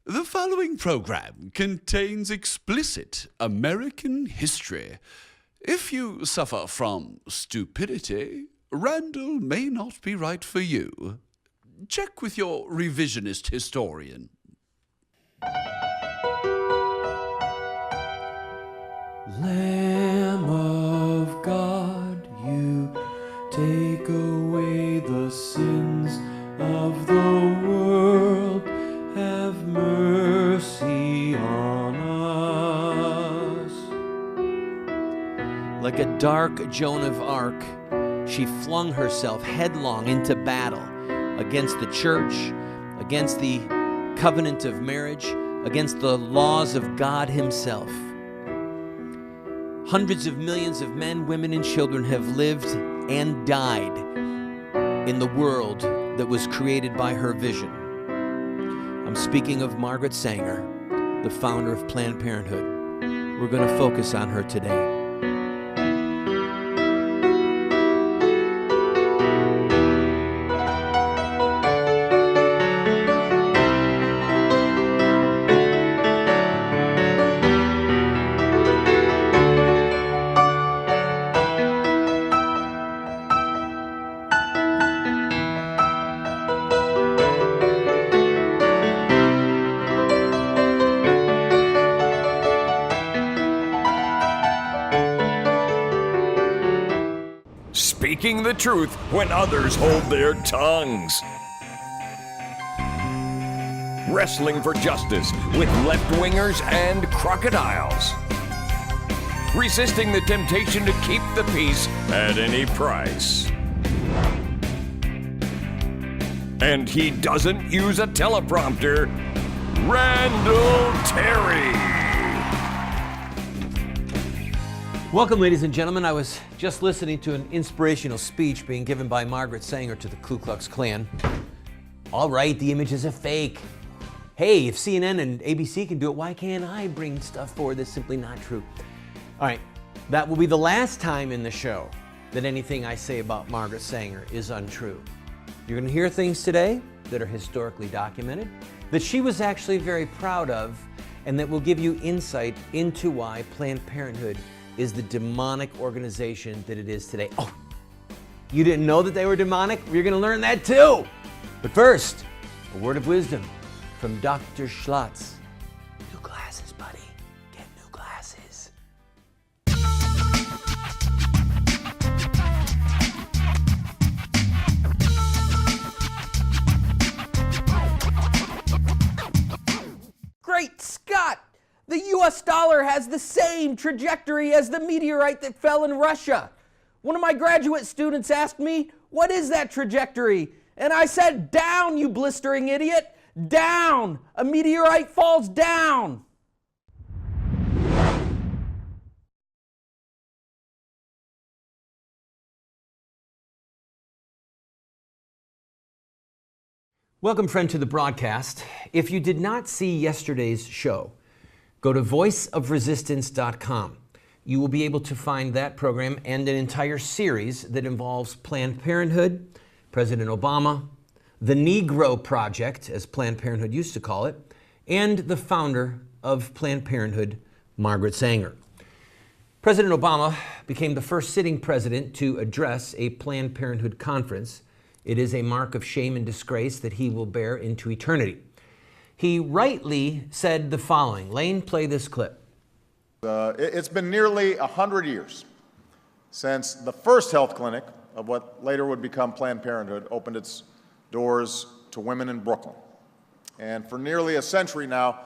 The following program contains explicit American history. If you suffer from stupidity, Randall may not be right for you. Check with your revisionist historian. Lamb of God, you take away the sins of the world. Have mercy on us. Like a dark Joan of Arc, she flung herself headlong into battle against the church, against the covenant of marriage, against the laws of God himself. Hundreds of millions of men, women, and children have lived and died in the world that was created by her vision. I'm speaking of Margaret Sanger, the founder of Planned Parenthood. We're going to focus on her today. Speaking the truth when others hold their tongues. Wrestling for justice with left-wingers and crocodiles. Resisting the temptation to keep the peace at any price. And he doesn't use a teleprompter. Randall Terry. Welcome, ladies and gentlemen. I was just listening to an inspirational speech being given by Margaret Sanger to the Ku Klux Klan. All right, the image is a fake. Hey, if CNN and ABC can do it, why can't I bring stuff forward that's simply not true? All right, that will be the last time in the show that anything I say about Margaret Sanger is untrue. You're going to hear things today that are historically documented, that she was actually very proud of, and that will give you insight into why Planned Parenthood is the demonic organization that it is today. Oh, you didn't know that they were demonic? You're going to learn that too. But first, a word of wisdom from Dr. Schlotz. New glasses, buddy. Get new glasses. Great Scott! The US dollar has the same trajectory as the meteorite that fell in Russia. One of my graduate students asked me, "What is that trajectory?" And I said, "Down, you blistering idiot! Down! A meteorite falls down!" Welcome, friend, to the broadcast. If you did not see yesterday's show, go to voiceofresistance.com. You will be able to find that program and an entire series that involves Planned Parenthood, President Obama, the Negro Project, as Planned Parenthood used to call it, and the founder of Planned Parenthood, Margaret Sanger. President Obama became the first sitting president to address a Planned Parenthood conference. It is a mark of shame and disgrace that he will bear into eternity. He rightly said the following. Lane, play this clip. It's been nearly 100 years since the first health clinic of what later would become Planned Parenthood opened its doors to women in Brooklyn. And for nearly a century now,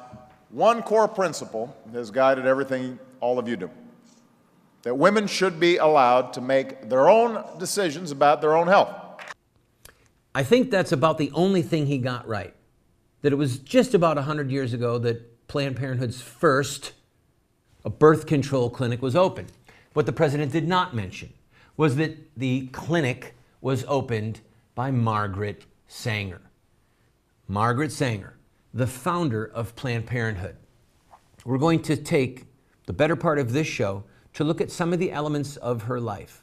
one core principle has guided everything all of you do: that women should be allowed to make their own decisions about their own health. I think that's about the only thing he got right. That it was just about 100 years ago that Planned Parenthood's first birth control clinic was opened. What the president did not mention was that the clinic was opened by Margaret Sanger. Margaret Sanger, the founder of Planned Parenthood. We're going to take the better part of this show to look at some of the elements of her life,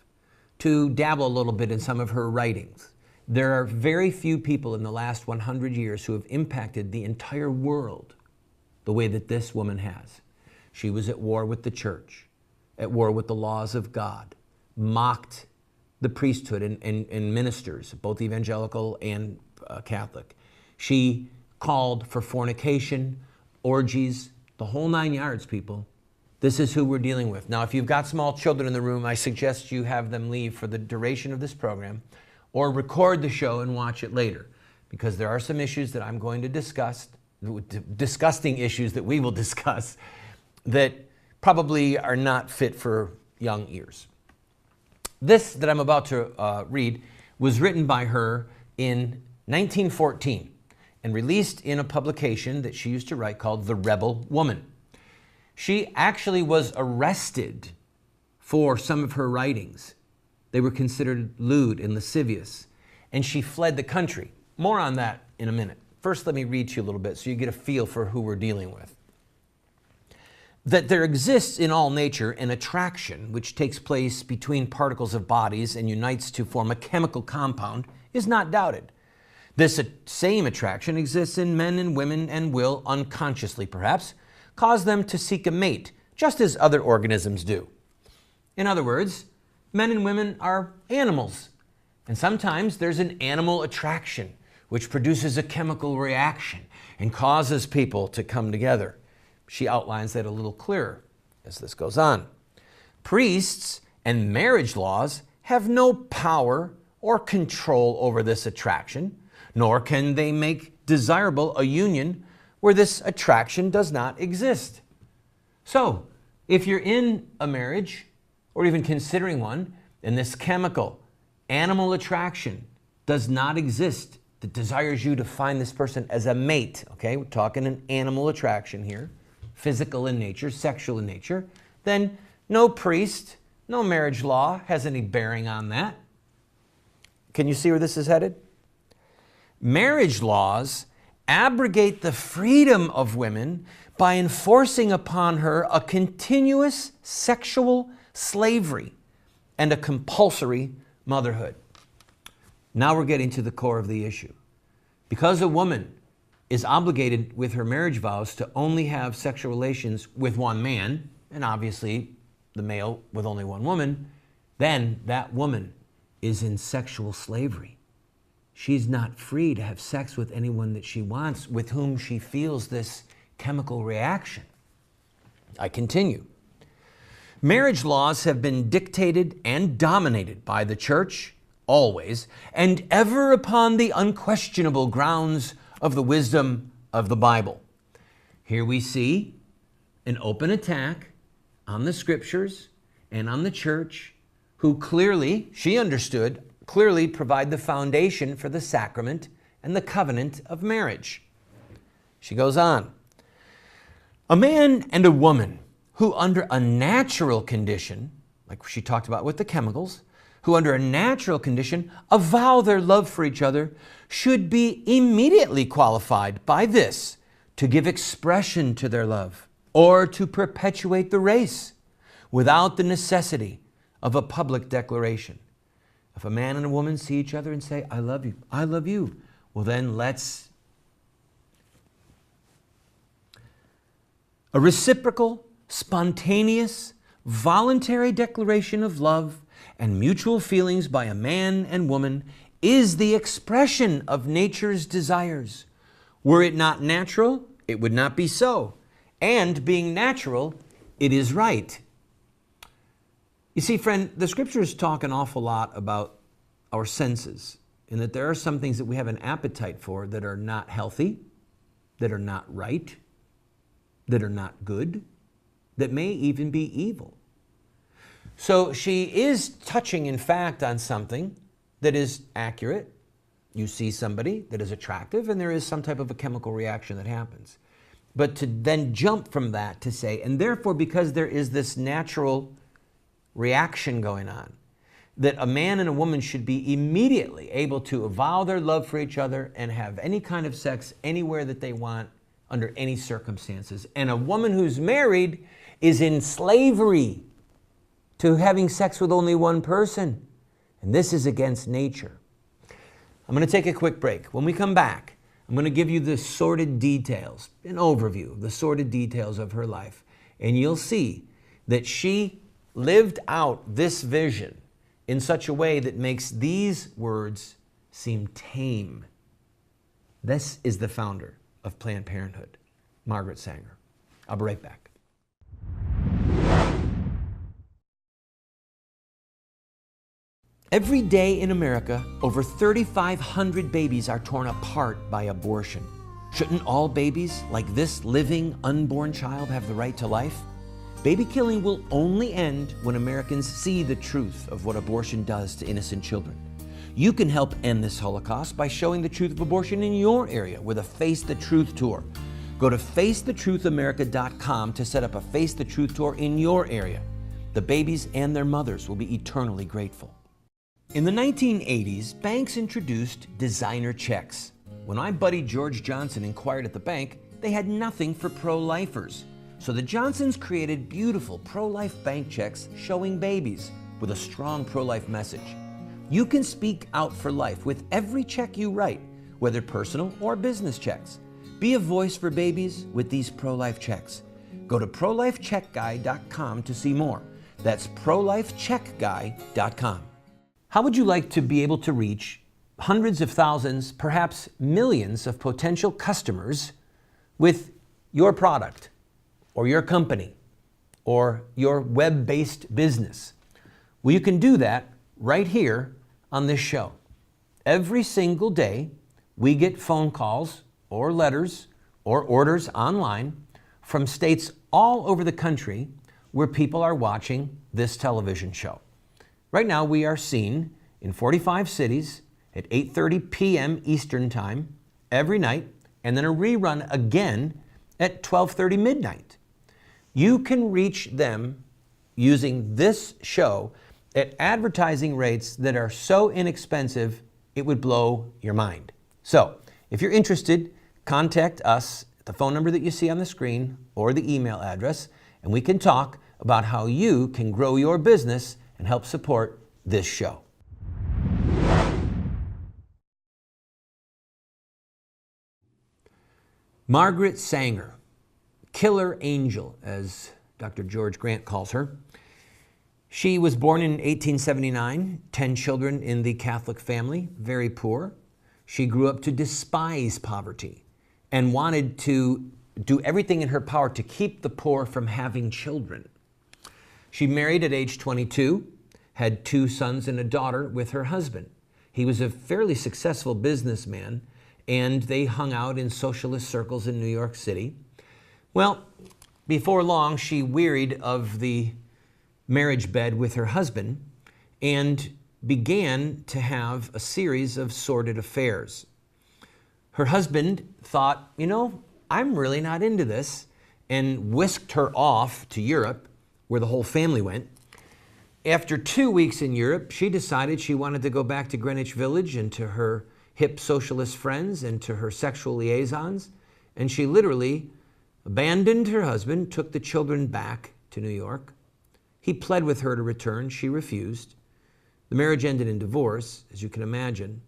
to dabble a little bit in some of her writings. There are very few people in the last 100 years who have impacted the entire world the way that this woman has. She was at war with the church, at war with the laws of God, mocked the priesthood and ministers, both evangelical and Catholic. She called for fornication, orgies, the whole 9 yards, people. This is who we're dealing with. Now, if you've got small children in the room, I suggest you have them leave for the duration of this program or record the show and watch it later, because there are some issues that I'm going to discuss, disgusting issues that we will discuss, that probably are not fit for young ears. This that I'm about to read was written by her in 1914 and released in a publication that she used to write called The Rebel Woman. She actually was arrested for some of her writings. They were considered lewd and lascivious, and she fled the country. More on that in a minute. First, let me read to you a little bit so you get a feel for who we're dealing with. That there exists in all nature an attraction which takes place between particles of bodies and unites to form a chemical compound is not doubted. This same attraction exists in men and women and will, unconsciously perhaps, cause them to seek a mate, just as other organisms do. In other words, men and women are animals, and sometimes there's an animal attraction which produces a chemical reaction and causes people to come together. She outlines that a little clearer as this goes on. Priests and marriage laws have no power or control over this attraction, nor can they make desirable a union where this attraction does not exist. So, if you're in a marriage, or even considering one, and this chemical, animal attraction does not exist that desires you to find this person as a mate, okay? We're talking an animal attraction here, physical in nature, sexual in nature, then no priest, no marriage law has any bearing on that. Can you see where this is headed? Marriage laws abrogate the freedom of women by enforcing upon her a continuous sexual slavery and a compulsory motherhood. Now we're getting to the core of the issue. Because a woman is obligated with her marriage vows to only have sexual relations with one man, and obviously the male with only one woman, then that woman is in sexual slavery. She's not free to have sex with anyone that she wants, with whom she feels this chemical reaction. I continue. Marriage laws have been dictated and dominated by the church, always, and ever upon the unquestionable grounds of the wisdom of the Bible. Here we see an open attack on the scriptures and on the church, who clearly, she understood, clearly provide the foundation for the sacrament and the covenant of marriage. She goes on. A man and a woman who under a natural condition, like she talked about with the chemicals, who under a natural condition avow their love for each other should be immediately qualified by this to give expression to their love or to perpetuate the race without the necessity of a public declaration. If a man and a woman see each other and say, I love you, well then let's. A reciprocal, spontaneous, voluntary declaration of love and mutual feelings by a man and woman is the expression of nature's desires. Were it not natural, it would not be so. And being natural, it is right. You see, friend, the scriptures talk an awful lot about our senses, and that there are some things that we have an appetite for that are not healthy, that are not right, that are not good, that may even be evil. So she is touching, in fact, on something that is accurate. You see somebody that is attractive, and there is some type of a chemical reaction that happens. But to then jump from that to say, and therefore because there is this natural reaction going on, that a man and a woman should be immediately able to avow their love for each other and have any kind of sex anywhere that they want under any circumstances. And a woman who's married is in slavery to having sex with only one person. And this is against nature. I'm going to take a quick break. When we come back, I'm going to give you the sordid details, an overview of the sordid details of her life. And you'll see that she lived out this vision in such a way that makes these words seem tame. This is the founder of Planned Parenthood, Margaret Sanger. I'll be right back. Every day in America, over 3,500 babies are torn apart by abortion. Shouldn't all babies, like this living, unborn child, have the right to life? Baby killing will only end when Americans see the truth of what abortion does to innocent children. You can help end this Holocaust by showing the truth of abortion in your area with a Face the Truth tour. Go to FaceTheTruthAmerica.com to set up a Face the Truth tour in your area. The babies and their mothers will be eternally grateful. In the 1980s, banks introduced designer checks. When my buddy George Johnson inquired at the bank, they had nothing for pro-lifers. So the Johnsons created beautiful pro-life bank checks showing babies with a strong pro-life message. You can speak out for life with every check you write, whether personal or business checks. Be a voice for babies with these pro-life checks. Go to prolifecheckguy.com to see more. That's prolifecheckguy.com. How would you like to be able to reach hundreds of thousands, perhaps millions of potential customers with your product or your company or your web-based business? Well, you can do that right here on this show. Every single day, we get phone calls or letters or orders online from states all over the country where people are watching this television show. Right now, we are seen in 45 cities at 8:30 p.m. Eastern Time every night, and then a rerun again at 12:30 midnight. You can reach them using this show at advertising rates that are so inexpensive, it would blow your mind. So, if you're interested, contact us at the phone number that you see on the screen or the email address, and we can talk about how you can grow your business and help support this show. Margaret Sanger, Killer Angel, as Dr. George Grant calls her. She was born in 1879, 10 children in the Catholic family, very poor. She grew up to despise poverty and wanted to do everything in her power to keep the poor from having children. She married at age 22, had 2 sons and a daughter with her husband. He was a fairly successful businessman, and they hung out in socialist circles in New York City. Well, before long, she wearied of the marriage bed with her husband and began to have a series of sordid affairs. Her husband thought, I'm really not into this, and whisked her off to Europe, where the whole family went. After 2 weeks in Europe, she decided she wanted to go back to Greenwich Village and to her hip socialist friends and to her sexual liaisons, and she literally abandoned her husband, took the children back to New York. He pled with her to return. She refused. The marriage ended in divorce, as you can imagine.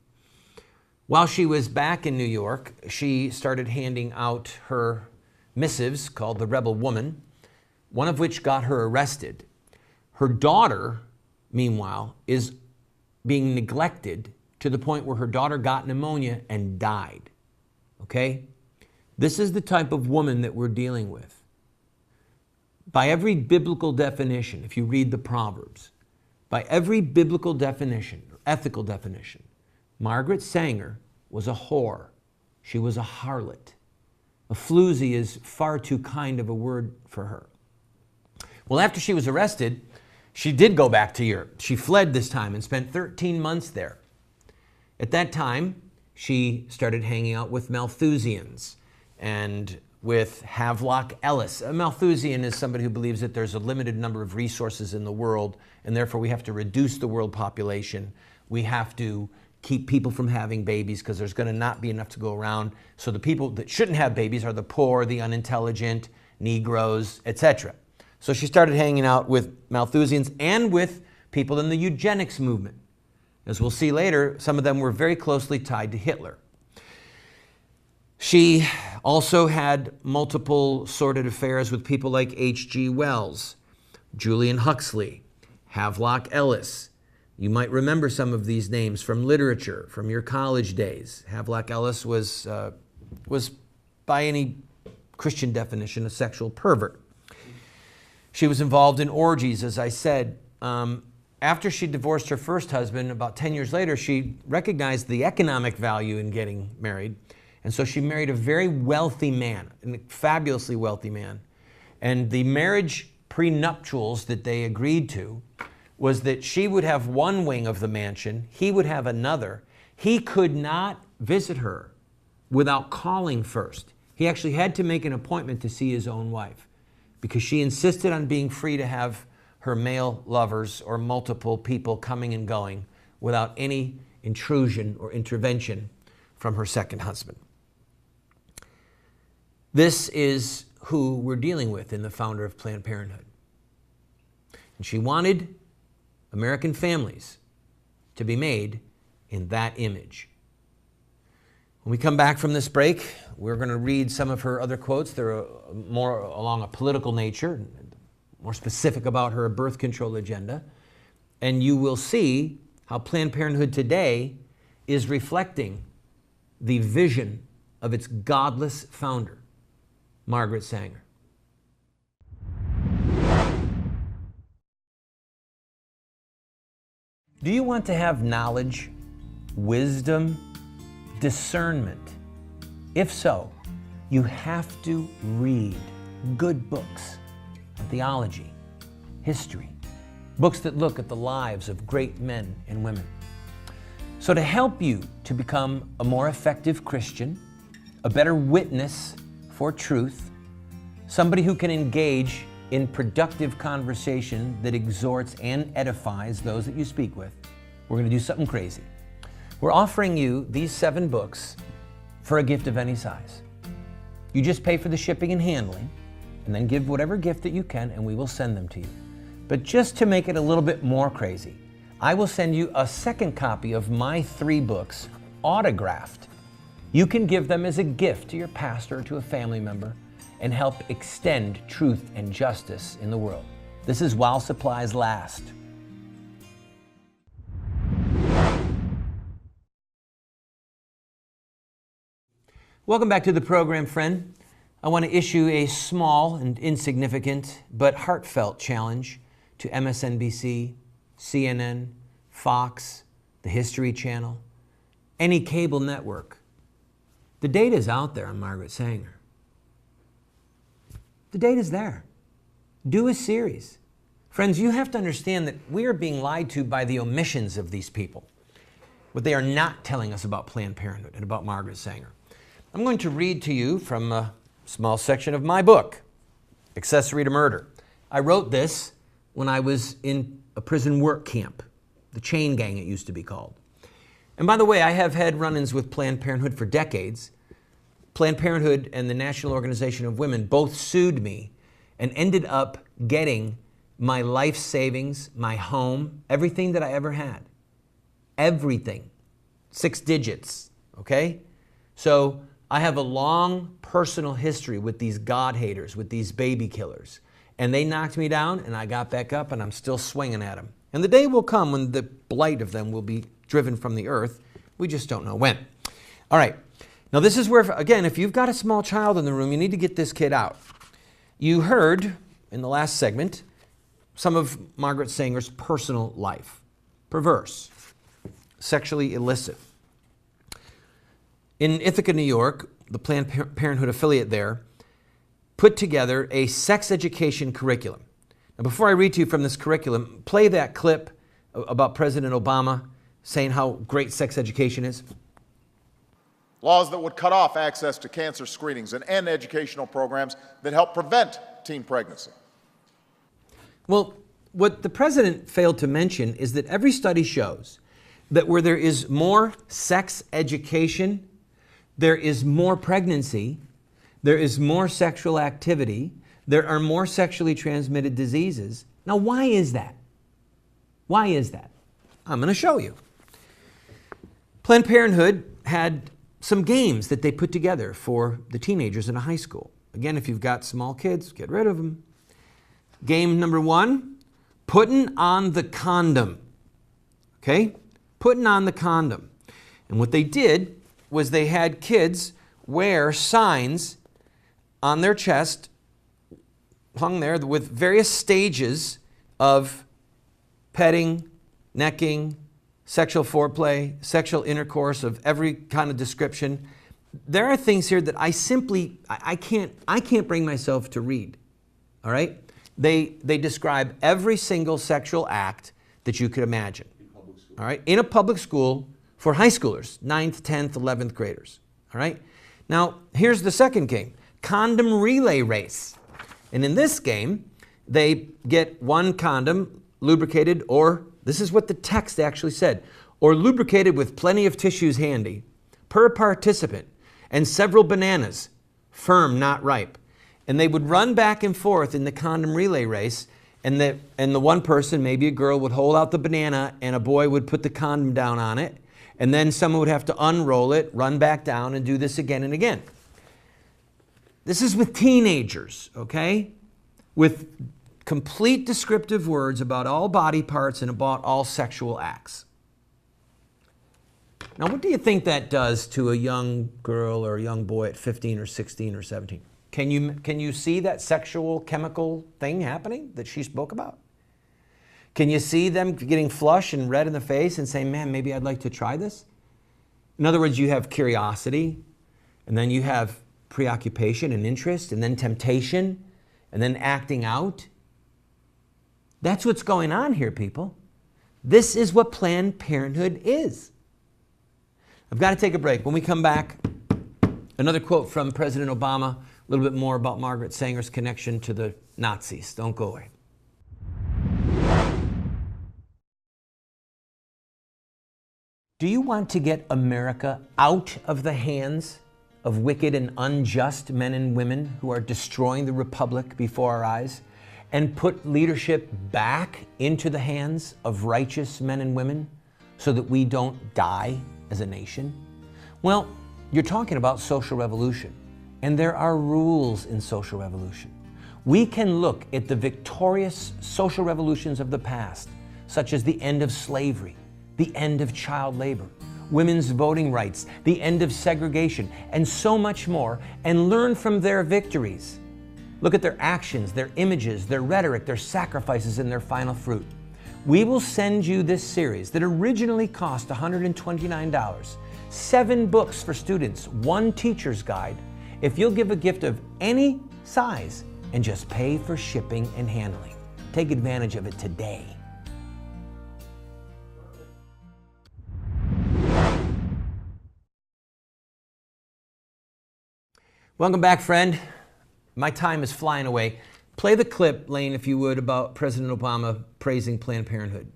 While she was back in New York, she started handing out her missives called the Rebel Woman, one of which got her arrested. Her daughter, meanwhile, is being neglected to the point where her daughter got pneumonia and died. Okay? This is the type of woman that we're dealing with. By every biblical definition, if you read the Proverbs, by every biblical definition, or ethical definition, Margaret Sanger was a whore. She was a harlot. A floozy is far too kind of a word for her. Well, after she was arrested, she did go back to Europe. She fled this time and spent 13 months there. At that time, she started hanging out with Malthusians and with Havelock Ellis. A Malthusian is somebody who believes that there's a limited number of resources in the world, and therefore we have to reduce the world population. We have to keep people from having babies because there's going to not be enough to go around. So the people that shouldn't have babies are the poor, the unintelligent, Negroes, etc. So she started hanging out with Malthusians and with people in the eugenics movement. As we'll see later, some of them were very closely tied to Hitler. She also had multiple sordid affairs with people like H.G. Wells, Julian Huxley, Havelock Ellis. You might remember some of these names from literature, from your college days. Havelock Ellis was by any Christian definition, a sexual pervert. She was involved in orgies, as I said. After she divorced her first husband, about 10 years later, she recognized the economic value in getting married. And so she married a very wealthy man, a fabulously wealthy man. And the marriage prenuptials that they agreed to was that she would have one wing of the mansion, he would have another. He could not visit her without calling first. He actually had to make an appointment to see his own wife because she insisted on being free to have her male lovers or multiple people coming and going without any intrusion or intervention from her second husband. This is who we're dealing with in the founder of Planned Parenthood. And she wanted American families to be made in that image. When we come back from this break, we're going to read some of her other quotes. They're more along a political nature, more specific about her birth control agenda. And you will see how Planned Parenthood today is reflecting the vision of its godless founder, Margaret Sanger. Do you want to have knowledge, wisdom, discernment? If so, you have to read good books on theology, history, books that look at the lives of great men and women. So to help you to become a more effective Christian, a better witness for truth, somebody who can engage in productive conversation that exhorts and edifies those that you speak with, we're going to do something crazy. We're offering you these 7 books for a gift of any size. You just pay for the shipping and handling, and then give whatever gift that you can, and we will send them to you. But just to make it a little bit more crazy, I will send you a second copy of my 3 books, autographed. You can give them as a gift to your pastor or to a family member and help extend truth and justice in the world. This is while supplies last. Welcome back to the program, friend. I want to issue a small and insignificant but heartfelt challenge to MSNBC, CNN, Fox, the History Channel, any cable network. The data's out there on Margaret Sanger. The data's there. Do a series. Friends, you have to understand that we are being lied to by the omissions of these people. What they are not telling us about Planned Parenthood and about Margaret Sanger. I'm going to read to you from a small section of my book, Accessory to Murder. I wrote this when I was in a prison work camp, the chain gang it used to be called. And by the way, I have had run-ins with Planned Parenthood for decades. Planned Parenthood and the National Organization of Women both sued me and ended up getting my life savings, my home, everything that I ever had. Everything. 6 digits, okay? So I have a long personal history with these God haters, with these baby killers. And they knocked me down and I got back up and I'm still swinging at them. And the day will come when the blight of them will be driven from the earth. We just don't know when. All right. Now this is where, again, if you've got a small child in the room, you need to get this kid out. You heard in the last segment some of Margaret Sanger's personal life. Perverse, sexually illicit. In Ithaca, New York, the Planned Parenthood affiliate there put together a sex education curriculum. Now before I read to you from this curriculum, play that clip about President Obama saying how great sex education is. Laws that would cut off access to cancer screenings and end educational programs that help prevent teen pregnancy. Well, what the president failed to mention is that every study shows that where there is more sex education, there is more pregnancy, there is more sexual activity, there are more sexually transmitted diseases. Now, why is that? Why is that? I'm going to show you. Planned Parenthood had some games that they put together for the teenagers in a high school. Again, if you've got small kids, get rid of them. Game number 1, putting on the condom. Okay? Putting on the condom. And what they did was they had kids wear signs on their chest, hung there with various stages of petting, necking, sexual foreplay, sexual intercourse of every kind of description. There are things here that I can't bring myself to read. All right? They describe every single sexual act that you could imagine. All right? In a public school for high schoolers, 9th, 10th, 11th graders. All right? Now, here's the second game, condom relay race. And in this game, they get one condom lubricated, or this is what the text actually said, or lubricated with plenty of tissues handy, per participant, and several bananas, firm, not ripe. And they would run back and forth in the condom relay race, and the one person, maybe a girl, would hold out the banana, and a boy would put the condom down on it, and then someone would have to unroll it, run back down, and do this again and again. This is with teenagers, okay? With complete descriptive words about all body parts and about all sexual acts. Now, what do you think that does to a young girl or a young boy at 15 or 16 or 17? Can you see that sexual chemical thing happening that she spoke about? Can you see them getting flushed and red in the face and saying, man, maybe I'd like to try this? In other words, you have curiosity, and then you have preoccupation and interest, and then temptation, and then acting out. That's what's going on here, people. This is what Planned Parenthood is. I've got to take a break. When we come back, another quote from President Obama, a little bit more about Margaret Sanger's connection to the Nazis. Don't go away. Do you want to get America out of the hands of wicked and unjust men and women who are destroying the republic before our eyes, and put leadership back into the hands of righteous men and women so that we don't die as a nation? Well, you're talking about social revolution, and there are rules in social revolution. We can look at the victorious social revolutions of the past, such as the end of slavery, the end of child labor, women's voting rights, the end of segregation, and so much more, and learn from their victories. Look at their actions, their images, their rhetoric, their sacrifices, and their final fruit. We will send you this series that originally cost $129, 7 books for students, 1 teacher's guide, if you'll give a gift of any size and just pay for shipping and handling. Take advantage of it today. Welcome back, friend. My time is flying away. Play the clip, Lane, if you would, about President Obama praising Planned Parenthood.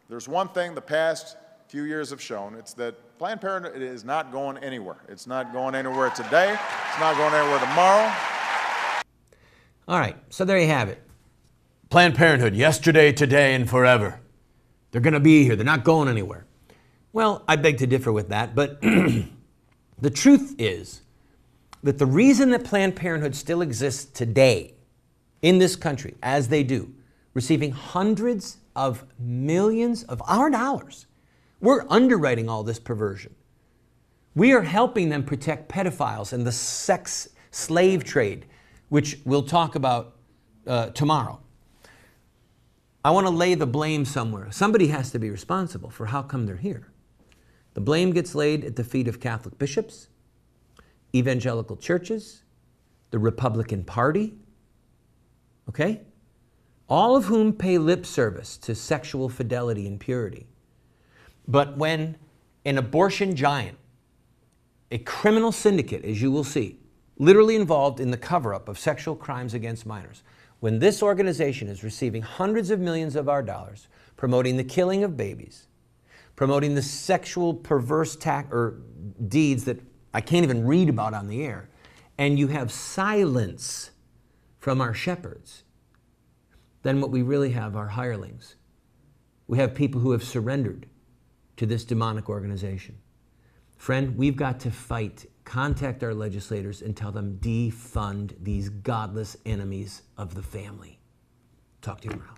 There's one thing the past few years have shown. It's that Planned Parenthood is not going anywhere. It's not going anywhere today. It's not going anywhere tomorrow. All right, so there you have it. Planned Parenthood, yesterday, today, and forever. They're going to be here. They're not going anywhere. Well, I beg to differ with that, but the truth is that the reason that Planned Parenthood still exists today in this country, as they do, receiving hundreds of millions of our dollars, we're underwriting all this perversion. We are helping them protect pedophiles and the sex slave trade, which we'll talk about tomorrow. I want to lay the blame somewhere. Somebody has to be responsible for how come they're here. The blame gets laid at the feet of Catholic bishops, evangelical churches, the Republican Party, okay? All of whom pay lip service to sexual fidelity and purity. But when an abortion giant, a criminal syndicate, as you will see, literally involved in the cover-up of sexual crimes against minors, when this organization is receiving hundreds of millions of our dollars, promoting the killing of babies, promoting the sexual perverse deeds that I can't even read about on the air, and you have silence from our shepherds, then what we really have are hirelings. We have people who have surrendered to this demonic organization. Friend, we've got to fight. Contact our legislators and tell them defund these godless enemies of the family. Talk to you tomorrow.